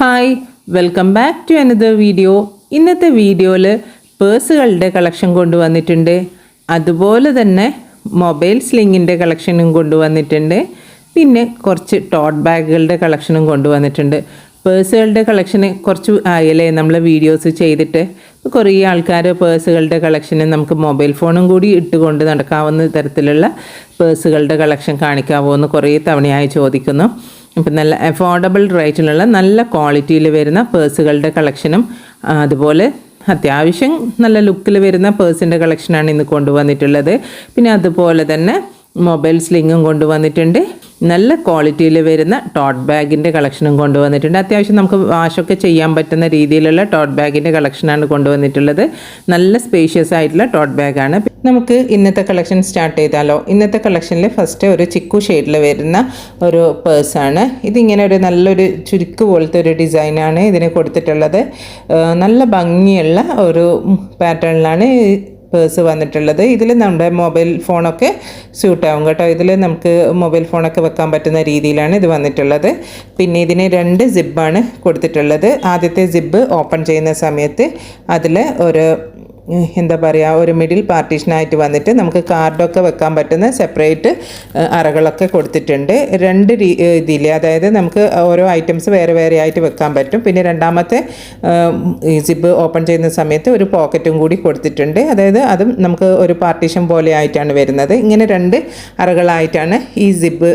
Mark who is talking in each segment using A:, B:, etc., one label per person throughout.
A: Hi welcome back to another video. ഇന്നത്തെ വീഡിയോയിൽ പേഴ്സുകളുടെ collection കൊണ്ടുവന്നിട്ടുണ്ട്. അതുപോലെ തന്നെ മൊബൈൽ സ്ലിങ്ങിൻ്റെ കളക്ഷനും കൊണ്ടുവന്നിട്ടുണ്ട്. പിന്നെ കുറച്ച് ടോട്ട് ബാഗുകളുടെ കളക്ഷനും കൊണ്ടുവന്നിട്ടുണ്ട്. പേഴ്സുകളുടെ കളക്ഷന് കുറച്ച് ആയല്ലേ നമ്മൾ വീഡിയോസ് ചെയ്തിട്ട്. കുറേ ആൾക്കാർ പേഴ്സുകളുടെ കളക്ഷന് നമുക്ക് മൊബൈൽ ഫോണും കൂടി ഇട്ടുകൊണ്ട് നടക്കാവുന്ന തരത്തിലുള്ള പേഴ്സുകളുടെ കളക്ഷൻ കാണിക്കാമോ എന്ന് കുറേ തവണയായി ചോദിക്കുന്നു. ഇപ്പം നല്ല അഫോർഡബിൾ റേറ്റിലുള്ള നല്ല ക്വാളിറ്റിയിൽ വരുന്ന പേഴ്സുകളുടെ കളക്ഷനും അതുപോലെ അത്യാവശ്യം നല്ല ലുക്കിൽ വരുന്ന പേഴ്സിൻ്റെ കളക്ഷനാണ് ഇന്ന് കൊണ്ടുവന്നിട്ടുള്ളത്. പിന്നെ അതുപോലെ തന്നെ മൊബൈൽ സ്ലിങ്ങും കൊണ്ടുവന്നിട്ടുണ്ട്. നല്ല ക്വാളിറ്റിയിൽ വരുന്ന ടോട്ട് ബാഗിൻ്റെ കളക്ഷനും കൊണ്ടുവന്നിട്ടുണ്ട്. അത്യാവശ്യം നമുക്ക് വാഷൊക്കെ ചെയ്യാൻ പറ്റുന്ന രീതിയിലുള്ള ടോട്ട് ബാഗിൻ്റെ കളക്ഷനാണ് കൊണ്ടുവന്നിട്ടുള്ളത്. നല്ല സ്പേഷ്യസ് ആയിട്ടുള്ള ടോട്ട് ബാഗാണ്. നമുക്ക് ഇന്നത്തെ കളക്ഷൻ സ്റ്റാർട്ട് ചെയ്താലോ. ഇന്നത്തെ കളക്ഷനിൽ ഫസ്റ്റ് ഒരു ചിക്കു ഷെയ്ഡിൽ വരുന്ന ഒരു പേഴ്സാണ്. ഇതിങ്ങനെ ഒരു നല്ലൊരു ചുരുക്ക് പോലത്തെ ഒരു ഡിസൈനാണ് ഇതിന് കൊടുത്തിട്ടുള്ളത്. നല്ല ഭംഗിയുള്ള ഒരു പാറ്റേണിലാണ് പേഴ്സ് വന്നിട്ടുള്ളത്. ഇതിൽ നമ്മുടെ മൊബൈൽ ഫോണൊക്കെ സ്യൂട്ടാവും കേട്ടോ. ഇതിൽ നമുക്ക് മൊബൈൽ ഫോണൊക്കെ വെക്കാൻ പറ്റുന്ന രീതിയിലാണ് ഇത് വന്നിട്ടുള്ളത്. പിന്നെ ഇതിന് 2 സിബ്ബാണ് കൊടുത്തിട്ടുള്ളത്. ആദ്യത്തെ സിബ്ബ് ഓപ്പൺ ചെയ്യുന്ന സമയത്ത് അതിൽ ഒരു ഒരു മിഡിൽ പാർട്ടീഷനായിട്ട് വന്നിട്ട് നമുക്ക് കാർഡൊക്കെ വെക്കാൻ പറ്റുന്ന സെപ്പറേറ്റ് അറകളൊക്കെ കൊടുത്തിട്ടുണ്ട്. 2 ഇതിൽ, അതായത് നമുക്ക് ഓരോ ഐറ്റംസ് വേറെ വേറെ ആയിട്ട് വെക്കാൻ പറ്റും. പിന്നെ രണ്ടാമത്തെ സിബ് ഓപ്പൺ ചെയ്യുന്ന സമയത്ത് ഒരു പോക്കറ്റും കൂടി കൊടുത്തിട്ടുണ്ട്. അതായത് അതും നമുക്ക് ഒരു പാർട്ടീഷൻ പോലെ ആയിട്ടാണ് വരുന്നത്. ഇങ്ങനെ 2 അറകളായിട്ടാണ് ഈ സിബ്,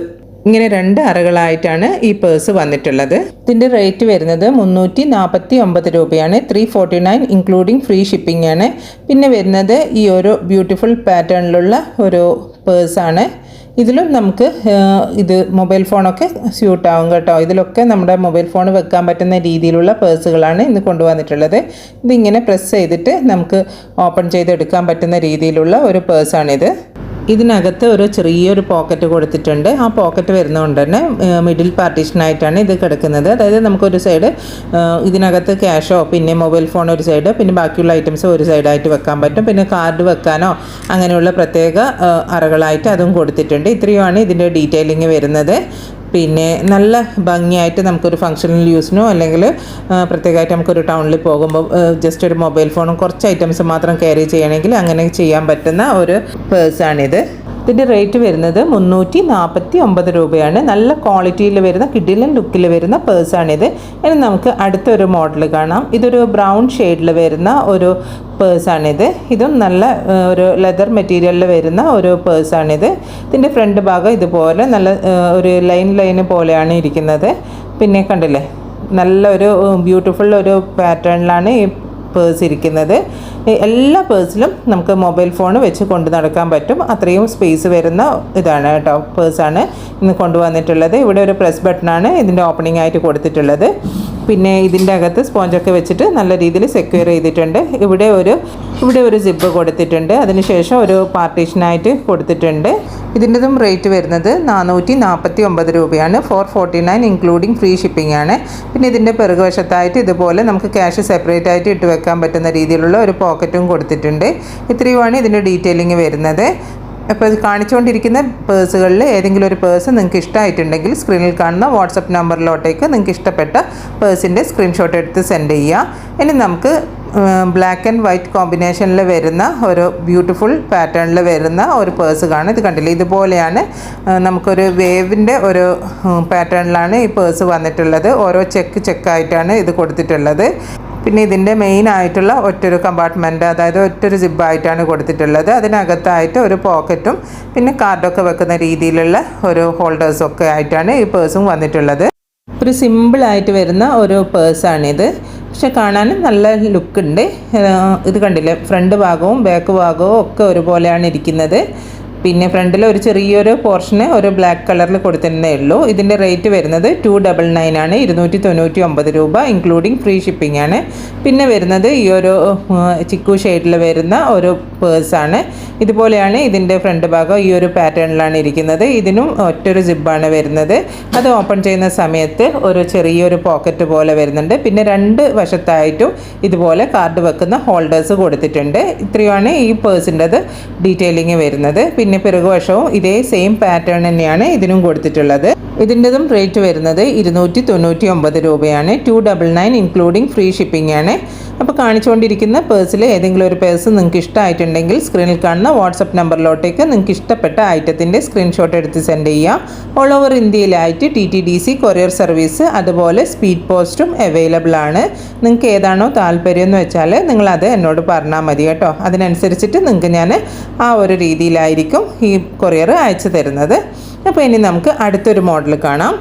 A: ഇങ്ങനെ 2 അറകളായിട്ടാണ് ഈ പേഴ്സ് വന്നിട്ടുള്ളത്. ഇതിൻ്റെ റേറ്റ് വരുന്നത് 349 രൂപയാണ്. 349 ഇൻക്ലൂഡിങ് ഫ്രീ ഷിപ്പിംഗ് ആണ്. പിന്നെ വരുന്നത് ഈ ഒരു ബ്യൂട്ടിഫുൾ പാറ്റേണിലുള്ള ഒരു പേഴ്സാണ്. ഇതിലും നമുക്ക് ഇത് മൊബൈൽ ഫോണൊക്കെ സ്യൂട്ടാവും കേട്ടോ. ഇതിലൊക്കെ നമ്മുടെ മൊബൈൽ ഫോൺ വെക്കാൻ പറ്റുന്ന രീതിയിലുള്ള പേഴ്സുകളാണ് ഇന്ന് കൊണ്ടുവന്നിട്ടുള്ളത്. ഇതിങ്ങനെ പ്രസ് ചെയ്തിട്ട് നമുക്ക് ഓപ്പൺ ചെയ്തെടുക്കാൻ പറ്റുന്ന രീതിയിലുള്ള ഒരു പേഴ്സാണിത്. ഇതിനകത്ത് ഒരു ചെറിയൊരു പോക്കറ്റ് കൊടുത്തിട്ടുണ്ട്. ആ പോക്കറ്റ് വരുന്നതുകൊണ്ട് തന്നെ മിഡിൽ പാർട്ടീഷനായിട്ടാണ് ഇത് കിടക്കുന്നത്. അതായത് നമുക്കൊരു സൈഡ് ഇതിനകത്ത് ക്യാഷോ പിന്നെ മൊബൈൽ ഫോൺ ഒരു സൈഡ്, പിന്നെ ബാക്കിയുള്ള ഐറ്റംസ് ഒരു സൈഡായിട്ട് വെക്കാൻ പറ്റും. പിന്നെ കാർഡ് വെക്കാനോ അങ്ങനെയുള്ള പ്രത്യേക അറകളായിട്ട് അതും കൊടുത്തിട്ടുണ്ട്. ഇത്രയുമാണ് ഇതിൻ്റെ ഡീറ്റെയിലിംഗ് വരുന്നത്. പിന്നെ നല്ല ഭംഗിയായിട്ട് നമുക്കൊരു ഫങ്ഷണൽ യൂസിനോ അല്ലെങ്കിൽ പ്രത്യേകമായിട്ട് നമുക്കൊരു ടൗണിൽ പോകുമ്പോൾ ജസ്റ്റ് ഒരു മൊബൈൽ ഫോണും കുറച്ച് ഐറ്റംസ് മാത്രം ക്യാരി ചെയ്യണമെങ്കിൽ അങ്ങനെ ചെയ്യാൻ പറ്റുന്ന ഒരു പേഴ്സാണിത്. ഇതിൻ്റെ റേറ്റ് വരുന്നത് 349 രൂപയാണ്. നല്ല ക്വാളിറ്റിയിൽ വരുന്ന കിഡിലൻ ലുക്കിൽ വരുന്ന പേഴ്സാണിത്. ഇനി നമുക്ക് അടുത്തൊരു മോഡൽ കാണാം. ഇതൊരു ബ്രൗൺ ഷെയ്ഡിൽ വരുന്ന ഒരു പേഴ്സാണിത്. ഇതും നല്ല ഒരു ലെതർ മെറ്റീരിയലിൽ വരുന്ന ഒരു പേഴ്സാണിത്. ഇതിൻ്റെ ഫ്രണ്ട് ഭാഗം ഇതുപോലെ നല്ല ഒരു ലൈൻ പോലെയാണ് ഇരിക്കുന്നത്. പിന്നെ കണ്ടില്ലേ, നല്ലൊരു ബ്യൂട്ടിഫുൾ ഒരു പാറ്റേണിലാണ് ഈ പേഴ്സ് ഇരിക്കുന്നത്. എല്ലാ പേഴ്സിലും നമുക്ക് മൊബൈൽ ഫോൺ വെച്ച് കൊണ്ട് നടക്കാൻ പറ്റും. അത്രയും സ്പേസ് വരുന്ന ഇതാണ് കേട്ടോ പേഴ്സാണ് ഇന്ന് കൊണ്ടുവന്നിട്ടുള്ളത്. ഇവിടെ ഒരു പ്രസ് ബട്ടണാണ് ഇതിൻ്റെ ഓപ്പണിംഗ് ആയിട്ട് കൊടുത്തിട്ടുള്ളത്. പിന്നെ ഇതിൻ്റെ അകത്ത് സ്പോഞ്ചൊക്കെ വെച്ചിട്ട് നല്ല രീതിയിൽ സെക്യൂർ ചെയ്തിട്ടുണ്ട്. ഇവിടെ ഒരു സിബ്ബ് കൊടുത്തിട്ടുണ്ട്. അതിനുശേഷം ഒരു പാർട്ടീഷനായിട്ട് കൊടുത്തിട്ടുണ്ട്. ഇതിൻ്റെതും റേറ്റ് വരുന്നത് 449 രൂപയാണ്. 449 ഇൻക്ലൂഡിങ് ഫ്രീ ഷിപ്പിംഗ് ആണ്. പിന്നെ ഇതിൻ്റെ പിറകുവശത്തായിട്ട് ഇതുപോലെ നമുക്ക് ക്യാഷ് സെപ്പറേറ്റ് ആയിട്ട് ഇട്ട് വെക്കാൻ പറ്റുന്ന രീതിയിലുള്ള ഒരു പോക്കറ്റും കൊടുത്തിട്ടുണ്ട്. ഇത്രയുമാണ് ഇതിൻ്റെ ഡീറ്റെയിലിംഗ് വരുന്നത്. അപ്പോൾ ഇത് കാണിച്ചുകൊണ്ടിരിക്കുന്ന പേഴ്സുകളിൽ ഏതെങ്കിലും ഒരു പേഴ്സ് നിങ്ങൾക്ക് ഇഷ്ടമായിട്ടുണ്ടെങ്കിൽ സ്ക്രീനിൽ കാണുന്ന വാട്സപ്പ് നമ്പറിലോട്ടേക്ക് നിങ്ങൾക്ക് ഇഷ്ടപ്പെട്ട പേഴ്സിൻ്റെ സ്ക്രീൻഷോട്ട് എടുത്ത് സെൻഡ് ചെയ്യുക. ഇനി നമുക്ക് ബ്ലാക്ക് ആൻഡ് വൈറ്റ് കോമ്പിനേഷനിൽ വരുന്ന ഒരു ബ്യൂട്ടിഫുൾ പാറ്റേണിൽ വരുന്ന ഒരു പേഴ്സ് കാണും. ഇത് കണ്ടില്ലേ, ഇതുപോലെയാണ് നമുക്കൊരു വേവിൻ്റെ ഒരു പാറ്റേണിലാണ് ഈ പേഴ്സ് വന്നിട്ടുള്ളത്. ഓരോ ചെക്കായിട്ടാണ് ഇത് കൊടുത്തിട്ടുള്ളത്. പിന്നെ ഇതിൻ്റെ മെയിൻ ആയിട്ടുള്ള ഒറ്റൊരു കമ്പാർട്ട്മെൻറ്റ്, അതായത് ഒറ്റൊരു സിബ്ബായിട്ടാണ് കൊടുത്തിട്ടുള്ളത്. അതിനകത്തായിട്ട് ഒരു പോക്കറ്റും പിന്നെ കാർഡൊക്കെ വെക്കുന്ന രീതിയിലുള്ള ഒരു ഹോൾഡേഴ്സൊക്കെ ആയിട്ടാണ് ഈ പേഴ്സും വന്നിട്ടുള്ളത്. ഒരു സിമ്പിളായിട്ട് വരുന്ന ഒരു പേഴ്സാണിത്. പക്ഷെ കാണാനും നല്ല ലുക്കുണ്ട്. ഇത് കണ്ടില്ലേ, ഫ്രണ്ട് ഭാഗവും ബാക്ക് ഭാഗവും ഒക്കെ ഒരുപോലെയാണ് ഇരിക്കുന്നത്. പിന്നെ ഫ്രണ്ടിൽ ഒരു ചെറിയൊരു പോർഷന് ഒരു ബ്ലാക്ക് കളറിൽ കൊടുത്തിരുന്നേ ഉള്ളൂ. ഇതിൻ്റെ റേറ്റ് വരുന്നത് 299 ആണ്. 299 രൂപ ഇൻക്ലൂഡിങ് ഫ്രീ ഷിപ്പിംഗ് ആണ്. പിന്നെ വരുന്നത് ഈ ഒരു ചിക്കു ഷെയ്ഡിൽ വരുന്ന ഒരു പേഴ്സാണ്. ഇതുപോലെയാണ് ഇതിൻ്റെ ഫ്രണ്ട് ഭാഗം ഈ ഒരു പാറ്റേണിലാണ് ഇരിക്കുന്നത്. ഇതിനും ഒറ്റൊരു സിബ്ബാണ് വരുന്നത്. അത് ഓപ്പൺ ചെയ്യുന്ന സമയത്ത് ഒരു ചെറിയൊരു പോക്കറ്റ് പോലെ വരുന്നുണ്ട്. പിന്നെ രണ്ട് വശത്തായിട്ടും ഇതുപോലെ കാർഡ് വെക്കുന്ന ഹോൾഡേഴ്സ് കൊടുത്തിട്ടുണ്ട്. ഇത്രയുമാണ് ഈ പേഴ്സിൻ്റെത് ഡീറ്റെയിലിംഗ് വരുന്നത്. പിന്നെ പിറകുവശവും ഇതേ സെയിം പാറ്റേൺ തന്നെയാണ് ഇതിനും കൊടുത്തിട്ടുള്ളത്. ഇതിൻ്റെതും റേറ്റ് വരുന്നത് 299 രൂപയാണ്. 299 ഇൻക്ലൂഡിങ് ഫ്രീ ഷിപ്പിംഗ് ആണ്. അപ്പോൾ കാണിച്ചുകൊണ്ടിരിക്കുന്ന പേഴ്സിൽ ഏതെങ്കിലും ഒരു പേഴ്സ് നിങ്ങൾക്ക് ഇഷ്ടമായിട്ടുണ്ടെങ്കിൽ സ്ക്രീനിൽ കാണുന്ന വാട്സപ്പ് നമ്പറിലോട്ടേക്ക് നിങ്ങൾക്ക് ഇഷ്ടപ്പെട്ട ഐറ്റത്തിൻ്റെ സ്ക്രീൻഷോട്ട് എടുത്ത് സെൻഡ് ചെയ്യുക. ഓൾ ഓവർ ഇന്ത്യയിലായിട്ട് TTDC കൊറിയർ സർവീസ് അതുപോലെ സ്പീഡ് പോസ്റ്റും അവൈലബിൾ ആണ്. നിങ്ങൾക്ക് ഏതാണോ താല്പര്യം എന്ന് വെച്ചാൽ നിങ്ങളത് എന്നോട് പറഞ്ഞാൽ മതി കേട്ടോ. അതിനനുസരിച്ചിട്ട് നിങ്ങൾക്ക് ഞാൻ ആ ഒരു രീതിയിലായിരിക്കും ഈ കൊറിയർ അയച്ചു തരുന്നത്. അപ്പോൾ ഇനി നമുക്ക് അടുത്തൊരു മോഡൽ കാണാം.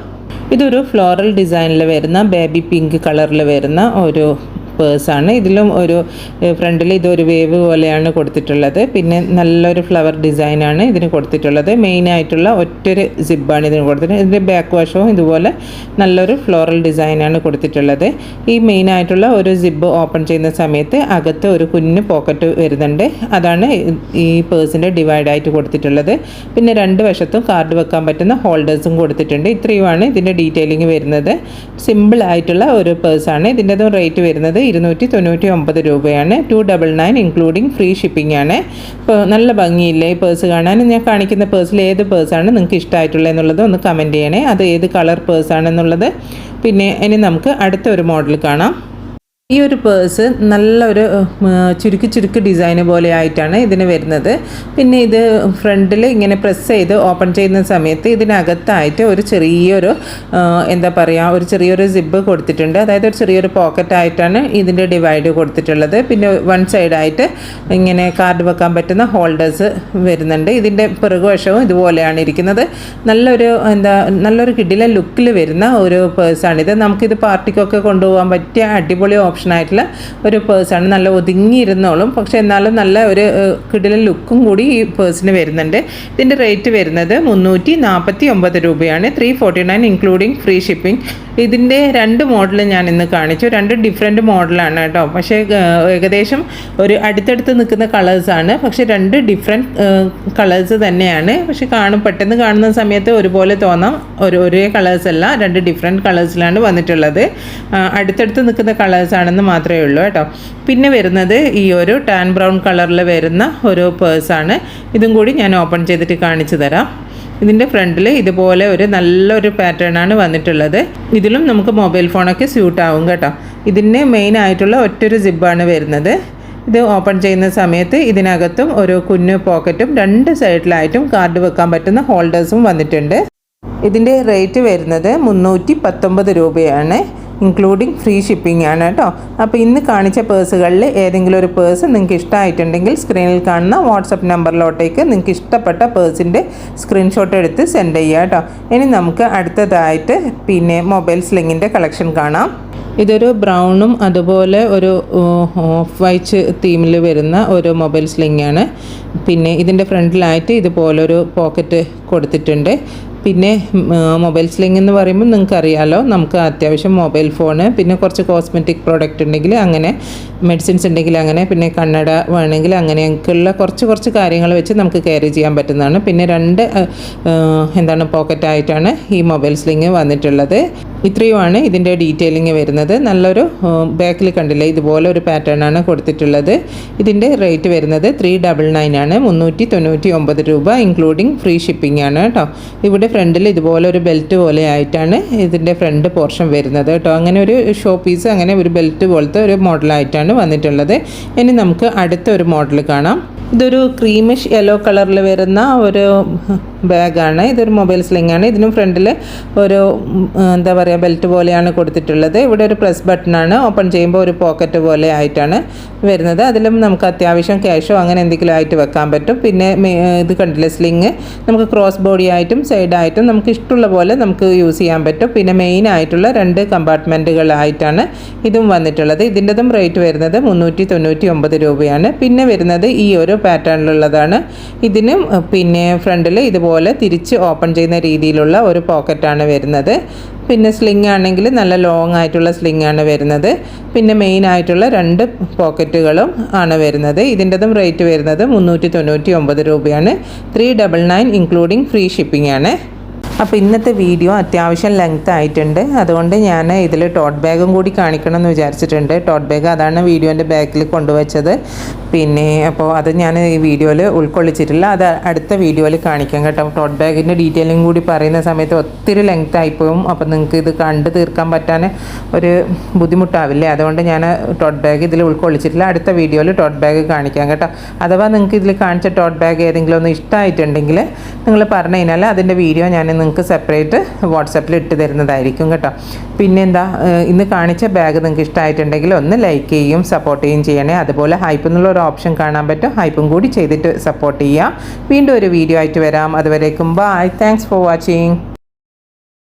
A: ഇതൊരു ഫ്ലോറൽ ഡിസൈനിൽ വരുന്ന ബേബി പിങ്ക് കളറിൽ വരുന്ന ഒരു പേഴ്സാണ്. ഇതിലും ഒരു ഫ്രണ്ടിൽ ഇതൊരു വേവ് പോലെയാണ് കൊടുത്തിട്ടുള്ളത്. പിന്നെ നല്ലൊരു ഫ്ലവർ ഡിസൈനാണ് ഇതിന് കൊടുത്തിട്ടുള്ളത്. മെയിനായിട്ടുള്ള ഒറ്റൊരു സിബ്ബാണ് ഇതിന് കൊടുത്തിട്ടുള്ളത്. ഇതിൻ്റെ ബാക്ക് വശവും ഇതുപോലെ നല്ലൊരു ഫ്ലോറൽ ഡിസൈനാണ് കൊടുത്തിട്ടുള്ളത്. ഈ മെയിനായിട്ടുള്ള ഒരു സിബ്ബ് ഓപ്പൺ ചെയ്യുന്ന സമയത്ത് അകത്ത് ഒരു കുഞ്ഞ് പോക്കറ്റ് വരുന്നുണ്ട്. അതാണ് ഈ പേഴ്സിൻ്റെ ഡിവൈഡായിട്ട് കൊടുത്തിട്ടുള്ളത്. പിന്നെ രണ്ട് വശത്തും കാർഡ് വെക്കാൻ പറ്റുന്ന ഹോൾഡേഴ്സും കൊടുത്തിട്ടുണ്ട്. ഇത്രയുമാണ് ഇതിൻ്റെ ഡീറ്റെയിലിംഗ് വരുന്നത്. സിമ്പിളായിട്ടുള്ള ഒരു പേഴ്സാണ്. ഇതിൻ്റെതും റേറ്റ് വരുന്നത് 299 രൂപയാണ്. 299 ഇൻക്ലൂഡിങ് ഫ്രീ ഷിപ്പിംഗ് ആണ്. ഇപ്പോൾ നല്ല ഭംഗിയില്ലേ ഈ പേഴ്സ് കാണാൻ? ഞാൻ കാണിക്കുന്ന പേഴ്സിൽ ഏത് പേഴ്സാണ് നിങ്ങൾക്ക് ഇഷ്ടമായിട്ടുള്ളത് എന്നുള്ളത് ഒന്ന് കമൻറ്റ് ചെയ്യണേ. അത് ഏത് കളർ പേഴ്സാണെന്നുള്ളത്. പിന്നെ ഇനി നമുക്ക് അടുത്ത ഒരു മോഡൽ കാണാം. ഈ ഒരു പേഴ്സ് നല്ലൊരു ചുരുക്ക് ഡിസൈൻ പോലെ ആയിട്ടാണ് ഇതിന് വരുന്നത്. പിന്നെ ഇത് ഫ്രണ്ടിൽ ഇങ്ങനെ പ്രസ് ചെയ്ത് ഓപ്പൺ ചെയ്യുന്ന സമയത്ത് ഇതിനകത്തായിട്ട് ഒരു ചെറിയൊരു എന്താ പറയുക ഒരു ചെറിയൊരു സിബ്ബ് കൊടുത്തിട്ടുണ്ട്. അതായത് ഒരു ചെറിയൊരു പോക്കറ്റായിട്ടാണ് ഇതിൻ്റെ ഡിവൈഡ് കൊടുത്തിട്ടുള്ളത്. പിന്നെ വൺ സൈഡായിട്ട് ഇങ്ങനെ കാർഡ് വെക്കാൻ പറ്റുന്ന ഹോൾഡേഴ്സ് വരുന്നുണ്ട്. ഇതിൻ്റെ പിറകുവശവും ഇതുപോലെയാണ് ഇരിക്കുന്നത്. നല്ലൊരു കിടില ലുക്കിൽ വരുന്ന ഒരു പേഴ്സാണിത്. നമുക്കിത് പാർട്ടിക്കൊക്കെ കൊണ്ടുപോകാൻ പറ്റിയ അടിപൊളി ഓപ്ഷനായിട്ടുള്ള ഒരു പേഴ്സാണ്. നല്ല ഒതുങ്ങിയിരുന്നോളും, പക്ഷേ എന്നാലും നല്ല ഒരു കിടിലൻ ലുക്കും കൂടി ഈ പേഴ്സിന് വരുന്നുണ്ട്. ഇതിൻ്റെ റേറ്റ് വരുന്നത് 349 രൂപയാണ്. 349 ഇൻക്ലൂഡിങ് ഫ്രീ ഷിപ്പിംഗ്. ഇതിൻ്റെ രണ്ട് മോഡൽ ഞാൻ ഇന്ന് കാണിച്ചു. രണ്ട് ഡിഫറെൻറ്റ് മോഡലാണ് കേട്ടോ. പക്ഷേ ഏകദേശം ഒരു അടുത്തടുത്ത് നിൽക്കുന്ന കളേഴ്സാണ്. പക്ഷേ രണ്ട് ഡിഫറെൻറ്റ് കളേഴ്സ് തന്നെയാണ്. പക്ഷേ പെട്ടെന്ന് കാണുന്ന സമയത്ത് ഒരുപോലെ തോന്നാം. ഒരേ കളേഴ്സ് അല്ല, രണ്ട് ഡിഫറെൻറ്റ് കളേഴ്സിലാണ് വന്നിട്ടുള്ളത്. അടുത്തടുത്ത് നിൽക്കുന്ന കളേഴ്സാണെന്ന് മാത്രമേ ഉള്ളൂ കേട്ടോ. പിന്നെ വരുന്നത് ഈ ഒരു ടാൻ ബ്രൗൺ കളറിൽ വരുന്ന ഒരു പേഴ്സാണ്. ഇതും കൂടി ഞാൻ ഓപ്പൺ ചെയ്തിട്ട് കാണിച്ചു തരാം. ഇതിൻ്റെ ഫ്രണ്ടിൽ ഇതുപോലെ ഒരു നല്ലൊരു പാറ്റേണാണ് വന്നിട്ടുള്ളത്. ഇതിലും നമുക്ക് മൊബൈൽ ഫോണൊക്കെ സ്യൂട്ട് ആവും കേട്ടോ. ഇതിന് മെയിനായിട്ടുള്ള ഒറ്റൊരു സിബ്ബാണ് വരുന്നത്. ഇത് ഓപ്പൺ ചെയ്യുന്ന സമയത്ത് ഇതിനകത്തും ഒരു കുഞ്ഞു പോക്കറ്റും രണ്ട് സൈഡിലായിട്ടും കാർഡ് വെക്കാൻ പറ്റുന്ന ഹോൾഡേഴ്സും വന്നിട്ടുണ്ട്. ഇതിൻ്റെ റേറ്റ് വരുന്നത് 319 രൂപയാണ്. ഇൻക്ലൂഡിങ് ഫ്രീ ഷിപ്പിംഗ് ആണ് കേട്ടോ. അപ്പോൾ ഇന്ന് കാണിച്ച പേഴ്സുകളിൽ ഏതെങ്കിലും ഒരു പേഴ്സ് നിങ്ങൾക്ക് ഇഷ്ടമായിട്ടുണ്ടെങ്കിൽ സ്ക്രീനിൽ കാണുന്ന വാട്സപ്പ് നമ്പറിലോട്ടേക്ക് നിങ്ങൾക്ക് ഇഷ്ടപ്പെട്ട പേഴ്സിൻ്റെ സ്ക്രീൻഷോട്ട് എടുത്ത് സെൻഡ് ചെയ്യുക കേട്ടോ. ഇനി നമുക്ക് അടുത്തതായിട്ട് പിന്നെ മൊബൈൽ സ്ലിങ്ങിൻ്റെ കളക്ഷൻ കാണാം. ഇതൊരു ബ്രൗണും അതുപോലെ ഒരു ഓഫ് വൈറ്റ് തീമിൽ വരുന്ന ഒരു മൊബൈൽ സ്ലിങ്ങാണ്. പിന്നെ ഇതിൻ്റെ ഫ്രണ്ടിലായിട്ട് ഇതുപോലൊരു പോക്കറ്റ് കൊടുത്തിട്ടുണ്ട്. പിന്നെ മൊബൈൽ സ്ലിംഗ് എന്ന് പറയുമ്പോൾ നിങ്ങൾക്കറിയാമല്ലോ, നമുക്ക് അത്യാവശ്യം മൊബൈൽ ഫോണ്, പിന്നെ കുറച്ച് കോസ്മെറ്റിക് പ്രോഡക്റ്റ് ഉണ്ടെങ്കിൽ അങ്ങനെ, മെഡിസിൻസ് ഉണ്ടെങ്കിൽ അങ്ങനെ, പിന്നെ കണ്ണട വേണമെങ്കിൽ അങ്ങനെയൊക്കെയുള്ള കുറച്ച് കാര്യങ്ങൾ വെച്ച് നമുക്ക് ക്യാരി ചെയ്യാൻ പറ്റുന്നതാണ്. പിന്നെ രണ്ട് പോക്കറ്റായിട്ടാണ് ഈ മൊബൈൽ സ്ലിംഗ് വന്നിട്ടുള്ളത്. ഇത്രയുമാണ് ഇതിൻ്റെ ഡീറ്റെയിലിംഗ് വരുന്നത്. നല്ലൊരു ബാക്കിൽ കണ്ടില്ലേ ഇതുപോലെ ഒരു പാറ്റേൺ ആണ് കൊടുത്തിട്ടുള്ളത്. ഇതിൻ്റെ റേറ്റ് വരുന്നത് 399 ആണ്. 399 രൂപ ഇൻക്ലൂഡിങ് ഫ്രീ ഷിപ്പിംഗ് ആണ് കേട്ടോ. ഇവിടെ ഫ്രണ്ടിൽ ഇതുപോലെ ഒരു ബെൽറ്റ് പോലെ ആയിട്ടാണ് ഇതിൻ്റെ ഫ്രണ്ട് പോർഷൻ വരുന്നത് കേട്ടോ. അങ്ങനെ ഒരു ഷോ പീസ്, അങ്ങനെ ഒരു ബെൽറ്റ് പോലത്തെ ഒരു മോഡലായിട്ടാണ് വന്നിട്ടുള്ളത്. ഇനി നമുക്ക് അടുത്ത ഒരു മോഡൽ കാണാം. ഇതൊരു ക്രീമിഷ് യെല്ലോ കളറിൽ വരുന്ന ഒരു ബാഗാണ്. ഇതൊരു മൊബൈൽ സ്ലിംഗ് ആണ്. ഇതിനും ഫ്രണ്ടിൽ ഒരു ബെൽറ്റ് പോലെയാണ് കൊടുത്തിട്ടുള്ളത്. ഇവിടെ ഒരു പ്രസ് ബട്ടണാണ്. ഓപ്പൺ ചെയ്യുമ്പോൾ ഒരു പോക്കറ്റ് പോലെ ആയിട്ടാണ് വരുന്നത്. അതിലും നമുക്ക് അത്യാവശ്യം ക്യാഷോ അങ്ങനെ എന്തെങ്കിലും ആയിട്ട് വെക്കാൻ പറ്റും. പിന്നെ ഇത് കണ്ടില്ലേ സ്ലിംഗ്, നമുക്ക് ക്രോസ് ബോഡി ആയിട്ടും സൈഡായിട്ടും നമുക്ക് ഇഷ്ടമുള്ള പോലെ നമുക്ക് യൂസ് ചെയ്യാൻ പറ്റും. പിന്നെ മെയിൻ ആയിട്ടുള്ള രണ്ട് കമ്പാർട്ട്മെൻറ്റുകളായിട്ടാണ് ഇതും വന്നിട്ടുള്ളത്. ഇതിൻ്റെതും റേറ്റ് വരുന്നത് 399 രൂപയാണ്. പിന്നെ വരുന്നത് ഈ ഒരു പാറ്റേണിലുള്ളതാണ്. ഇതിനും പിന്നെ ഫ്രണ്ടിൽ ഇതുപോലെ ഇതുപോലെ തിരിച്ച് ഓപ്പൺ ചെയ്യുന്ന രീതിയിലുള്ള ഒരു പോക്കറ്റാണ് വരുന്നത്. പിന്നെ സ്ലിംഗ് ആണെങ്കിൽ നല്ല ലോങ് ആയിട്ടുള്ള സ്ലിംഗ് ആണ് വരുന്നത്. പിന്നെ മെയിൻ ആയിട്ടുള്ള 2 പോക്കറ്റുകളും ആണ് വരുന്നത്. ഇതിൻ്റെതും റേറ്റ് വരുന്നത് 399 രൂപയാണ്. 399 ഇൻക്ലൂഡിങ് ഫ്രീ ഷിപ്പിംഗ് ആണ്. അപ്പോൾ ഇന്നത്തെ വീഡിയോ അത്യാവശ്യം ലെങ്ത് ആയിട്ടുണ്ട്. അതുകൊണ്ട് ഞാൻ ഇതിൽ ടോട്ട് ബാഗും കൂടി കാണിക്കണം എന്ന് വിചാരിച്ചിട്ടുണ്ട്. ടോട്ട് ബാഗ് അതാണ് വീഡിയോൻ്റെ ബാക്കിൽ കൊണ്ടുവച്ചത്. പിന്നെ അപ്പോൾ അത് ഞാൻ ഈ വീഡിയോയിൽ ഉൾക്കൊള്ളിച്ചിട്ടില്ല. അത് അടുത്ത വീഡിയോയിൽ കാണിക്കാം കേട്ടോ. ടോട്ട് ബാഗിൻ്റെ ഡീറ്റെയിലിംഗ് കൂടി പറയുന്ന സമയത്ത് ഒത്തിരി ലെങ്ത് ആയിപ്പോവും. അപ്പോൾ നിങ്ങൾക്ക് ഇത് കണ്ട് തീർക്കാൻ പറ്റാൻ ഒരു ബുദ്ധിമുട്ടാവില്ലേ. അതുകൊണ്ട് ഞാൻ ടോട്ട് ബാഗ് ഇതിൽ ഉൾക്കൊള്ളിച്ചിട്ടില്ല. അടുത്ത വീഡിയോയിൽ ടോട്ട് ബാഗ് കാണിക്കാം കേട്ടോ. അഥവാ നിങ്ങൾക്ക് ഇതിൽ കാണിച്ച ടോട്ട് ബാഗ് ഏതെങ്കിലും ഒന്ന് ഇഷ്ടമായിട്ടുണ്ടെങ്കിൽ നിങ്ങൾ പറഞ്ഞു കഴിഞ്ഞാൽ അതിൻ്റെ വീഡിയോ ഞാൻ നിങ്ങൾക്ക് സെപ്പറേറ്റ് വാട്സാപ്പിൽ ഇട്ട് തരുന്നതായിരിക്കും കേട്ടോ. പിന്നെന്താ, ഇന്ന് കാണിച്ച ബാഗ് നിങ്ങൾക്ക് ഇഷ്ടമായിട്ടുണ്ടെങ്കിൽ ഒന്ന് ലൈക്ക് ചെയ്യും സപ്പോർട്ട് ചെയ്യുകയും ചെയ്യണേ. അതുപോലെ ഹൈപ്പ് എന്നുള്ള ഒരു ഓപ്ഷൻ കാണാൻ പറ്റും. ഹൈപ്പും കൂടി ചെയ്തിട്ട് സപ്പോർട്ട് ചെയ്യുക. വീണ്ടും ഒരു വീഡിയോ ആയിട്ട് വരാം. അതുവരേക്കും ബൈ. Thanks for watching.